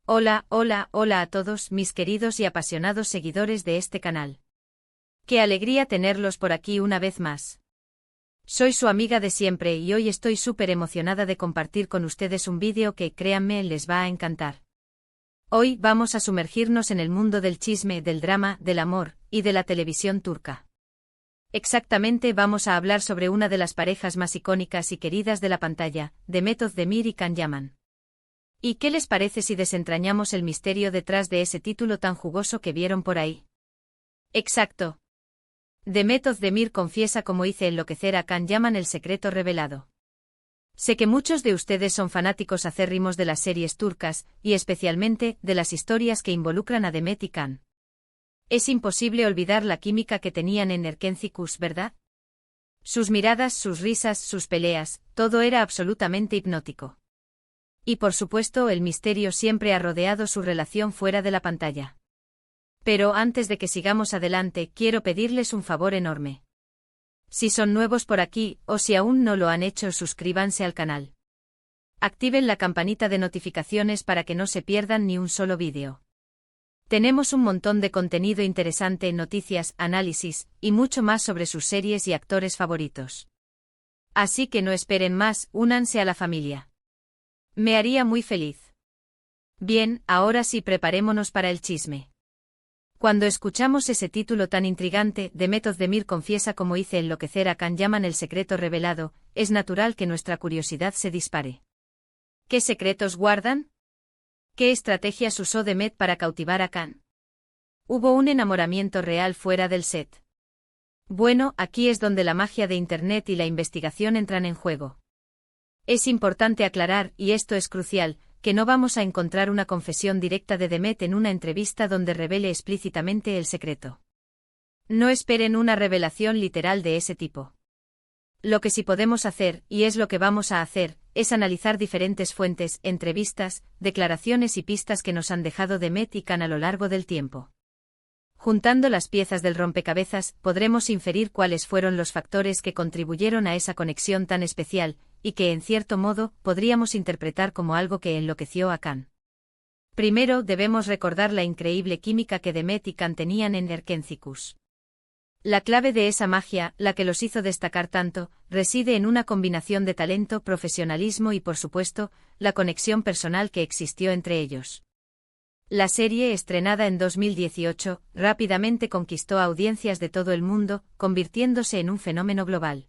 Hola, hola, hola a todos mis queridos y apasionados seguidores de este canal. Qué alegría tenerlos por aquí una vez más. Soy su amiga de siempre y hoy estoy súper emocionada de compartir con ustedes un vídeo que, créanme, les va a encantar. Hoy vamos a sumergirnos en el mundo del chisme, del drama, del amor y de la televisión turca. Exactamente, vamos a hablar sobre una de las parejas más icónicas y queridas de la pantalla, Demet Özdemir y Can Yaman. ¿Y qué les parece si desentrañamos el misterio detrás de ese título tan jugoso que vieron por ahí? Exacto. Demet Özdemir confiesa cómo hice enloquecer a Can Yaman, el secreto revelado. Sé que muchos de ustedes son fanáticos acérrimos de las series turcas, y especialmente de las historias que involucran a Demet y Can. Es imposible olvidar la química que tenían en Erkenci, ¿verdad? Sus miradas, sus risas, sus peleas, todo era absolutamente hipnótico. Y por supuesto el misterio siempre ha rodeado su relación fuera de la pantalla. Pero antes de que sigamos adelante, quiero pedirles un favor enorme. Si son nuevos por aquí, o si aún no lo han hecho, suscríbanse al canal. Activen la campanita de notificaciones para que no se pierdan ni un solo vídeo. Tenemos un montón de contenido interesante, noticias, análisis, y mucho más sobre sus series y actores favoritos. Así que no esperen más, únanse a la familia. Me haría muy feliz. Bien, ahora sí, preparémonos para el chisme. Cuando escuchamos ese título tan intrigante, Demet Özdemir confiesa cómo hice enloquecer a Can Yaman, el secreto revelado, es natural que nuestra curiosidad se dispare. ¿Qué secretos guardan? ¿Qué estrategias usó Demet para cautivar a Can? ¿Hubo un enamoramiento real fuera del set? Bueno, aquí es donde la magia de Internet y la investigación entran en juego. Es importante aclarar, y esto es crucial, que no vamos a encontrar una confesión directa de Demet en una entrevista donde revele explícitamente el secreto. No esperen una revelación literal de ese tipo. Lo que sí podemos hacer, y es lo que vamos a hacer, es analizar diferentes fuentes, entrevistas, declaraciones y pistas que nos han dejado Demet y Can a lo largo del tiempo. Juntando las piezas del rompecabezas, podremos inferir cuáles fueron los factores que contribuyeron a esa conexión tan especial, y que en cierto modo podríamos interpretar como algo que enloqueció a Can. Primero debemos recordar la increíble química que Demet y Can tenían en Erkenci. La clave de esa magia, la que los hizo destacar tanto, reside en una combinación de talento, profesionalismo y, por supuesto, la conexión personal que existió entre ellos. La serie, estrenada en 2018, rápidamente conquistó audiencias de todo el mundo, convirtiéndose en un fenómeno global.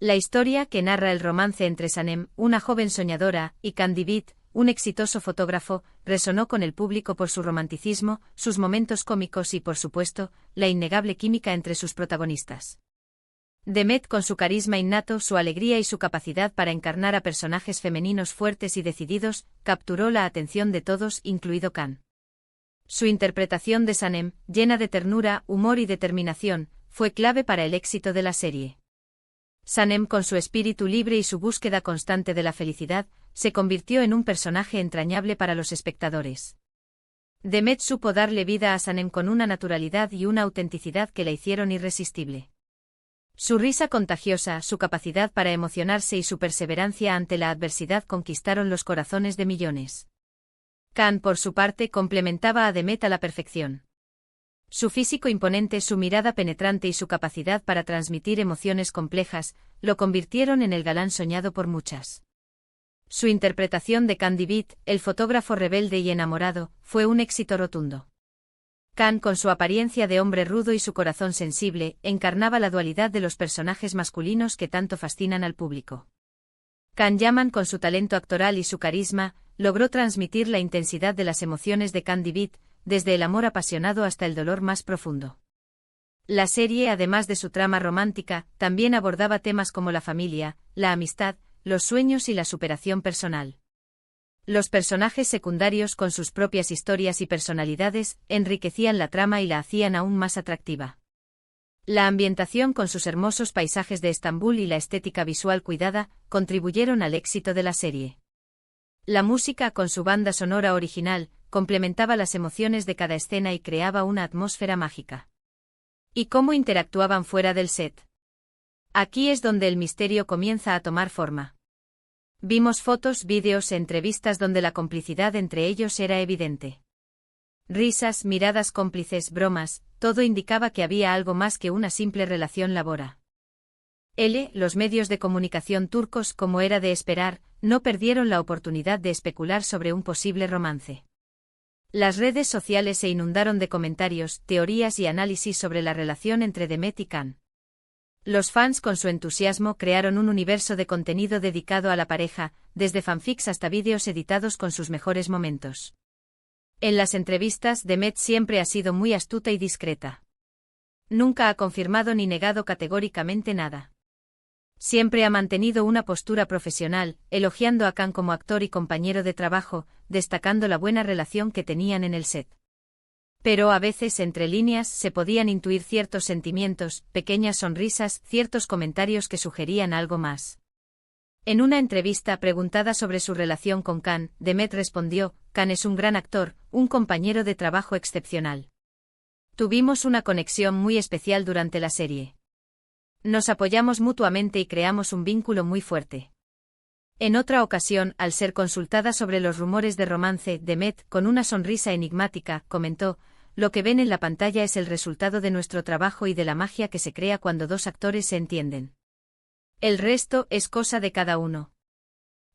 La historia, que narra el romance entre Sanem, una joven soñadora, y Can Divit, un exitoso fotógrafo, resonó con el público por su romanticismo, sus momentos cómicos y, por supuesto, la innegable química entre sus protagonistas. Demet, con su carisma innato, su alegría y su capacidad para encarnar a personajes femeninos fuertes y decididos, capturó la atención de todos, incluido Can. Su interpretación de Sanem, llena de ternura, humor y determinación, fue clave para el éxito de la serie. Sanem, con su espíritu libre y su búsqueda constante de la felicidad, se convirtió en un personaje entrañable para los espectadores. Demet supo darle vida a Sanem con una naturalidad y una autenticidad que la hicieron irresistible. Su risa contagiosa, su capacidad para emocionarse y su perseverancia ante la adversidad conquistaron los corazones de millones. Can, por su parte, complementaba a Demet a la perfección. Su físico imponente, su mirada penetrante y su capacidad para transmitir emociones complejas, lo convirtieron en el galán soñado por muchas. Su interpretación de Can Divit, el fotógrafo rebelde y enamorado, fue un éxito rotundo. Can, con su apariencia de hombre rudo y su corazón sensible, encarnaba la dualidad de los personajes masculinos que tanto fascinan al público. Can Yaman, con su talento actoral y su carisma, logró transmitir la intensidad de las emociones de Can Divit, desde el amor apasionado hasta el dolor más profundo. La serie, además de su trama romántica, también abordaba temas como la familia, la amistad, los sueños y la superación personal. Los personajes secundarios, con sus propias historias y personalidades, enriquecían la trama y la hacían aún más atractiva. La ambientación, con sus hermosos paisajes de Estambul y la estética visual cuidada, contribuyeron al éxito de la serie. La música, con su banda sonora original, complementaba las emociones de cada escena y creaba una atmósfera mágica. ¿Y cómo interactuaban fuera del set? Aquí es donde el misterio comienza a tomar forma. Vimos fotos, vídeos e entrevistas donde la complicidad entre ellos era evidente. Risas, miradas cómplices, bromas, todo indicaba que había algo más que una simple relación laboral. Los medios de comunicación turcos, como era de esperar, no perdieron la oportunidad de especular sobre un posible romance. Las redes sociales se inundaron de comentarios, teorías y análisis sobre la relación entre Demet y Can. Los fans con su entusiasmo crearon un universo de contenido dedicado a la pareja, desde fanfics hasta vídeos editados con sus mejores momentos. En las entrevistas, Demet siempre ha sido muy astuta y discreta. Nunca ha confirmado ni negado categóricamente nada. Siempre ha mantenido una postura profesional, elogiando a Can como actor y compañero de trabajo, destacando la buena relación que tenían en el set. Pero a veces entre líneas se podían intuir ciertos sentimientos, pequeñas sonrisas, ciertos comentarios que sugerían algo más. En una entrevista preguntada sobre su relación con Can, Demet respondió: Can es un gran actor, un compañero de trabajo excepcional. Tuvimos una conexión muy especial durante la serie. Nos apoyamos mutuamente y creamos un vínculo muy fuerte. En otra ocasión, al ser consultada sobre los rumores de romance, Demet, con una sonrisa enigmática, comentó: lo que ven en la pantalla es el resultado de nuestro trabajo y de la magia que se crea cuando dos actores se entienden. El resto es cosa de cada uno.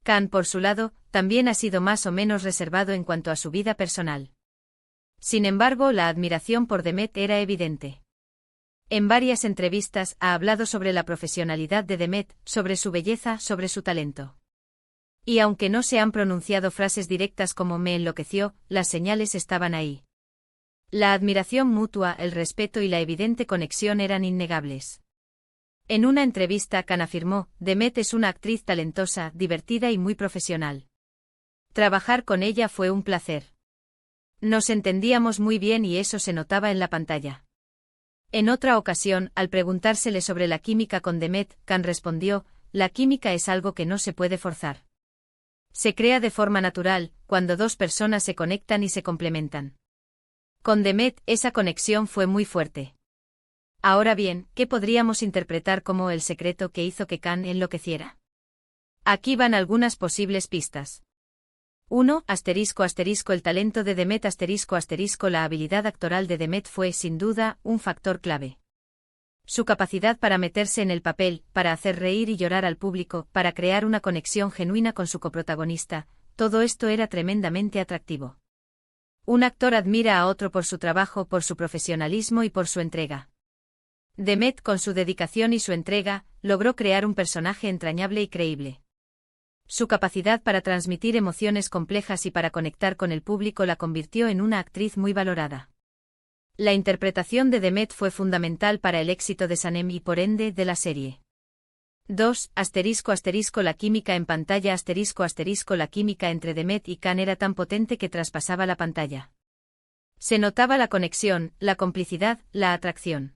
Can, por su lado, también ha sido más o menos reservado en cuanto a su vida personal. Sin embargo, la admiración por Demet era evidente. En varias entrevistas ha hablado sobre la profesionalidad de Demet, sobre su belleza, sobre su talento. Y aunque no se han pronunciado frases directas como "me enloqueció", las señales estaban ahí. La admiración mutua, el respeto y la evidente conexión eran innegables. En una entrevista, Can afirmó: Demet es una actriz talentosa, divertida y muy profesional. Trabajar con ella fue un placer. Nos entendíamos muy bien y eso se notaba en la pantalla. En otra ocasión, al preguntársele sobre la química con Demet, Can respondió: la química es algo que no se puede forzar. Se crea de forma natural, cuando dos personas se conectan y se complementan. Con Demet, esa conexión fue muy fuerte. Ahora bien, ¿qué podríamos interpretar como el secreto que hizo que Can enloqueciera? Aquí van algunas posibles pistas. 1. *** el talento de Demet *** la habilidad actoral de Demet fue, sin duda, un factor clave. Su capacidad para meterse en el papel, para hacer reír y llorar al público, para crear una conexión genuina con su coprotagonista, todo esto era tremendamente atractivo. Un actor admira a otro por su trabajo, por su profesionalismo y por su entrega. Demet, con su dedicación y su entrega, logró crear un personaje entrañable y creíble. Su capacidad para transmitir emociones complejas y para conectar con el público la convirtió en una actriz muy valorada. La interpretación de Demet fue fundamental para el éxito de Sanem y, por ende, de la serie. 2. *** la química en pantalla *** la química entre Demet y Can era tan potente que traspasaba la pantalla. Se notaba la conexión, la complicidad, la atracción.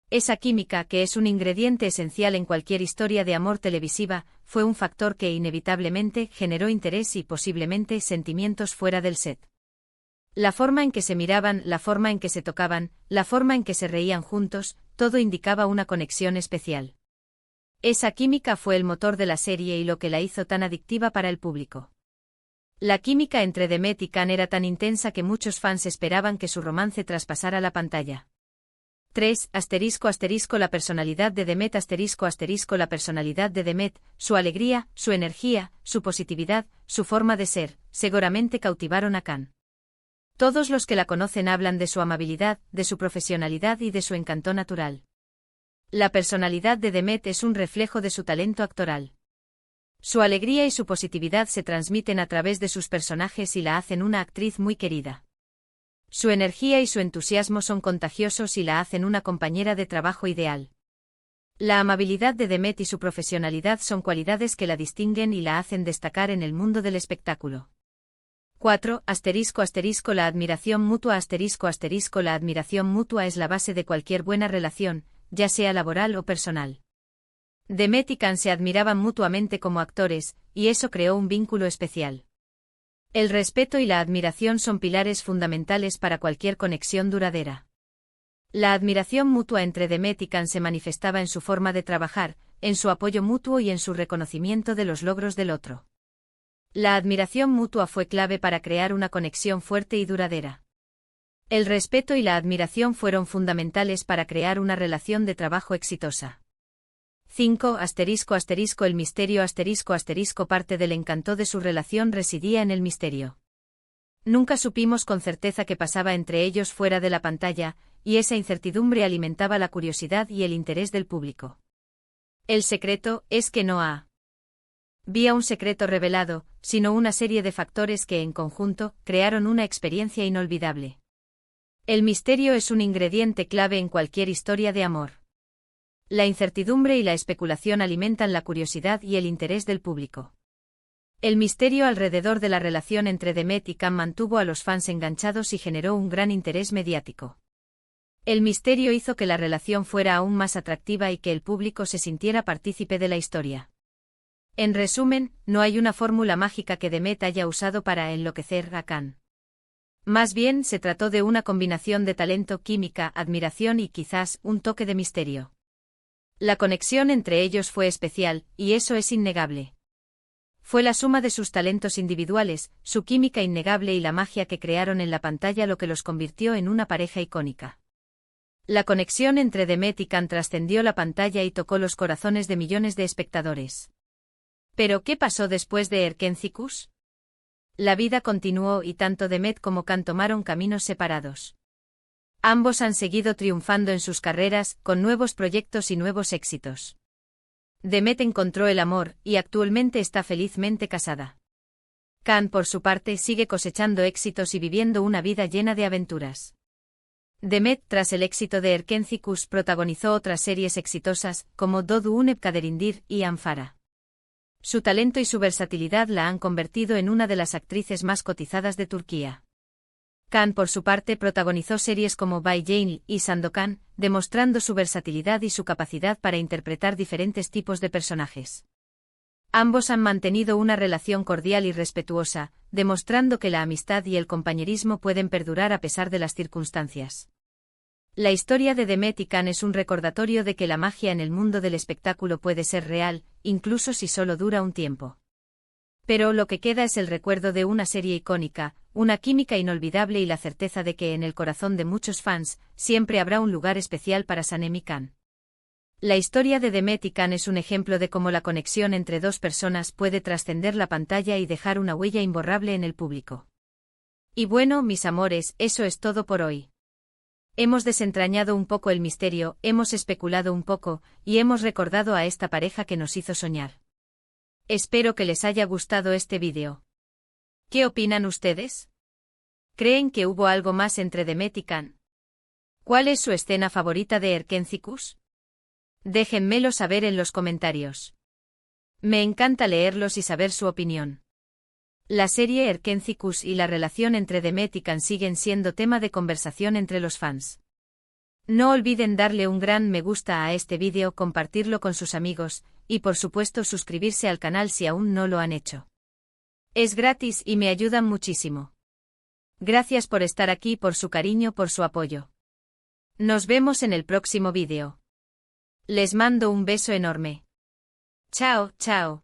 Esa química, que es un ingrediente esencial en cualquier historia de amor televisiva, fue un factor que inevitablemente generó interés y posiblemente sentimientos fuera del set. La forma en que se miraban, la forma en que se tocaban, la forma en que se reían juntos, todo indicaba una conexión especial. Esa química fue el motor de la serie y lo que la hizo tan adictiva para el público. La química entre Demet y Can era tan intensa que muchos fans esperaban que su romance traspasara la pantalla. 3. *** la personalidad de Demet *** la personalidad de Demet, su alegría, su energía, su positividad, su forma de ser, seguramente cautivaron a Can. Todos los que la conocen hablan de su amabilidad, de su profesionalidad y de su encanto natural. La personalidad de Demet es un reflejo de su talento actoral. Su alegría y su positividad se transmiten a través de sus personajes y la hacen una actriz muy querida. Su energía y su entusiasmo son contagiosos y la hacen una compañera de trabajo ideal. La amabilidad de Demet y su profesionalidad son cualidades que la distinguen y la hacen destacar en el mundo del espectáculo. 4. *** la admiración mutua *** la admiración mutua es la base de cualquier buena relación, ya sea laboral o personal. Demet y Can se admiraban mutuamente como actores, y eso creó un vínculo especial. El respeto y la admiración son pilares fundamentales para cualquier conexión duradera. La admiración mutua entre Demet y Can se manifestaba en su forma de trabajar, en su apoyo mutuo y en su reconocimiento de los logros del otro. La admiración mutua fue clave para crear una conexión fuerte y duradera. El respeto y la admiración fueron fundamentales para crear una relación de trabajo exitosa. 5. El misterio parte del encanto de su relación residía en el misterio. Nunca supimos con certeza qué pasaba entre ellos fuera de la pantalla, y esa incertidumbre alimentaba la curiosidad y el interés del público. El secreto es que no había un secreto revelado, sino una serie de factores que en conjunto crearon una experiencia inolvidable. El misterio es un ingrediente clave en cualquier historia de amor. La incertidumbre y la especulación alimentan la curiosidad y el interés del público. El misterio alrededor de la relación entre Demet y Can mantuvo a los fans enganchados y generó un gran interés mediático. El misterio hizo que la relación fuera aún más atractiva y que el público se sintiera partícipe de la historia. En resumen, no hay una fórmula mágica que Demet haya usado para enloquecer a Can. Más bien se trató de una combinación de talento, química, admiración y quizás un toque de misterio. La conexión entre ellos fue especial, y eso es innegable. Fue la suma de sus talentos individuales, su química innegable y la magia que crearon en la pantalla lo que los convirtió en una pareja icónica. La conexión entre Demet y Can trascendió la pantalla y tocó los corazones de millones de espectadores. ¿Pero qué pasó después de Erkencikus? La vida continuó y tanto Demet como Can tomaron caminos separados. Ambos han seguido triunfando en sus carreras, con nuevos proyectos y nuevos éxitos. Demet encontró el amor, y actualmente está felizmente casada. Can, por su parte, sigue cosechando éxitos y viviendo una vida llena de aventuras. Demet, tras el éxito de Erkencikus, protagonizó otras series exitosas, como Doğu Unep Kaderindir y Amfara. Su talento y su versatilidad la han convertido en una de las actrices más cotizadas de Turquía. Can, por su parte, protagonizó series como Bay Jane y Sandokan, demostrando su versatilidad y su capacidad para interpretar diferentes tipos de personajes. Ambos han mantenido una relación cordial y respetuosa, demostrando que la amistad y el compañerismo pueden perdurar a pesar de las circunstancias. La historia de Demet y Can es un recordatorio de que la magia en el mundo del espectáculo puede ser real, incluso si solo dura un tiempo. Pero lo que queda es el recuerdo de una serie icónica, una química inolvidable y la certeza de que en el corazón de muchos fans siempre habrá un lugar especial para Sanem y Can. La historia de Demet y Can es un ejemplo de cómo la conexión entre dos personas puede trascender la pantalla y dejar una huella imborrable en el público. Y bueno, mis amores, eso es todo por hoy. Hemos desentrañado un poco el misterio, hemos especulado un poco, y hemos recordado a esta pareja que nos hizo soñar. Espero que les haya gustado este vídeo. ¿Qué opinan ustedes? ¿Creen que hubo algo más entre Demet y Can? ¿Cuál es su escena favorita de Erkencikus? Déjenmelo saber en los comentarios. Me encanta leerlos y saber su opinión. La serie Erkencikus y la relación entre Demet y Can siguen siendo tema de conversación entre los fans. No olviden darle un gran me gusta a este vídeo, compartirlo con sus amigos, y por supuesto suscribirse al canal si aún no lo han hecho. Es gratis y me ayudan muchísimo. Gracias por estar aquí, por su cariño, por su apoyo. Nos vemos en el próximo vídeo. Les mando un beso enorme. Chao, chao.